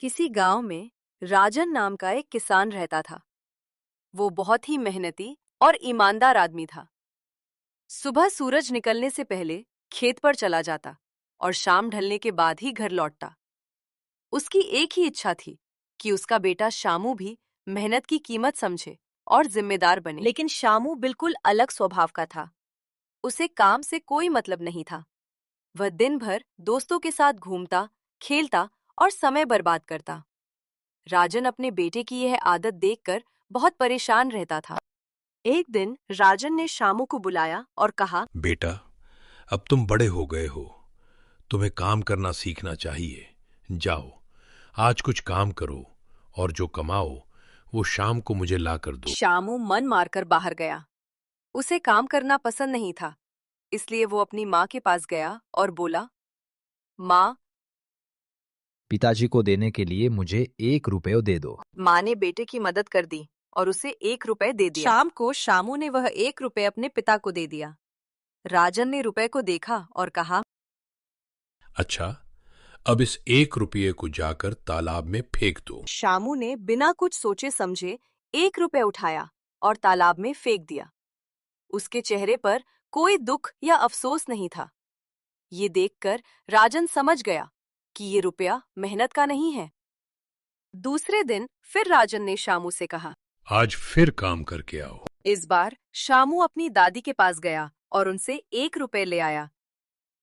किसी गांव में राजन नाम का एक किसान रहता था। वो बहुत ही मेहनती और ईमानदार आदमी था। सुबह सूरज निकलने से पहले खेत पर चला जाता और शाम ढलने के बाद ही घर लौटता। उसकी एक ही इच्छा थी कि उसका बेटा शामू भी मेहनत की कीमत समझे और जिम्मेदार बने। लेकिन शामू बिल्कुल अलग स्वभाव का था। उसे काम से कोई मतलब नहीं था। वह दिन भर दोस्तों के साथ घूमता, खेलता और समय बर्बाद करता। राजन अपने बेटे की यह आदत देखकर बहुत परेशान रहता था। एक दिन राजन ने शामू को बुलाया और कहा, बेटा, अब तुम बड़े हो गए हो, तुम्हें काम करना सीखना चाहिए। जाओ, आज कुछ काम करो और जो कमाओ वो शाम को मुझे ला कर दो। शामू मन मारकर बाहर गया। उसे काम करना पसंद नहीं था, इसलिए वो अपनी माँ के पास गया और बोला, माँ। पिताजी को देने के लिए मुझे 1 रुपये दे दो। माँ ने बेटे की मदद कर दी और उसे 1 रुपए दे दिया। शाम को शामू ने वह 1 रुपए अपने पिता को दे दिया। राजन ने रुपए को देखा और कहा, अच्छा, अब इस 1 रुपये को जाकर तालाब में फेंक दो। शामू ने बिना कुछ सोचे समझे 1 रुपए उठाया और तालाब में फेंक दिया। उसके चेहरे पर कोई दुख या अफसोस नहीं था। ये देखकर राजन समझ गया कि ये रुपया मेहनत का नहीं है। दूसरे दिन फिर राजन ने शामू से कहा, आज फिर काम करके आओ। इस बार शामू अपनी दादी के पास गया और उनसे 1 रुपए ले आया।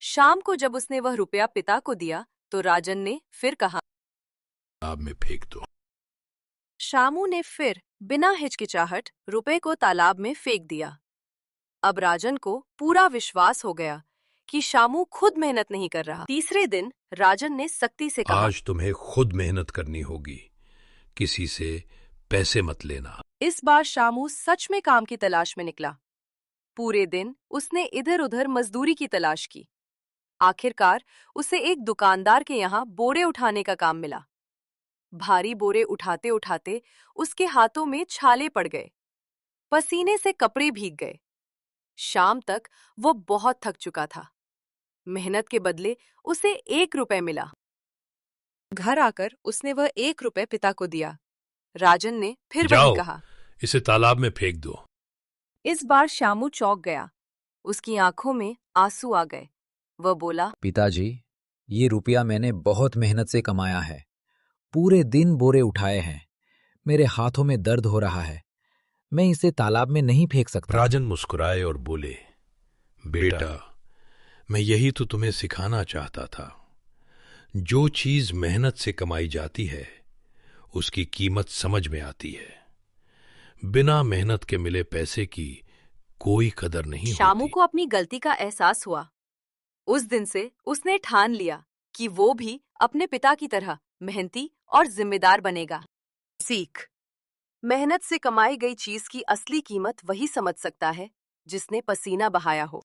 शाम को जब उसने वह रुपया पिता को दिया तो राजन ने फिर कहा, तालाब में फेंक दो। शामू ने फिर बिना हिचकिचाहट रुपए को तालाब में फेंक दिया। अब राजन को पूरा विश्वास हो गया कि शामू खुद मेहनत नहीं कर रहा। तीसरे दिन राजन ने सख्ती से कहा, आज तुम्हें खुद मेहनत करनी होगी, किसी से पैसे मत लेना। इस बार शामू सच में काम की तलाश में निकला। पूरे दिन उसने इधर उधर मजदूरी की तलाश की। आखिरकार उसे एक दुकानदार के यहाँ बोरे उठाने का काम मिला। भारी बोरे उठाते उठाते उसके हाथों में छाले पड़ गए। पसीने से कपड़े भीग गए। शाम तक वो बहुत थक चुका था। मेहनत के बदले उसे 1 रुपए मिला। घर आकर उसने वह 1 रुपए पिता को दिया। राजन ने फिर वही जाओ, कहा। इसे तालाब में फेंक दो। इस बार शामू चौंक गया। उसकी आंखों में आंसू आ गए। वह बोला, पिताजी, ये रुपया मैंने बहुत मेहनत से कमाया है। पूरे दिन बोरे उठाए हैं। मेरे हाथों में दर्द हो रहा है। मैं इसे तालाब में नहीं फेंक सकता। राजन मुस्कुराए और बोले, बेटा, मैं यही तो तुम्हें सिखाना चाहता था। जो चीज मेहनत से कमाई जाती है उसकी कीमत समझ में आती है। बिना मेहनत के मिले पैसे की कोई कदर नहीं शामू होती। को अपनी गलती का एहसास हुआ। उस दिन से उसने ठान लिया कि वो भी अपने पिता की तरह मेहनती और जिम्मेदार बनेगा। सीख: मेहनत से कमाई गई चीज की असली कीमत वही समझ सकता है जिसने पसीना बहाया हो।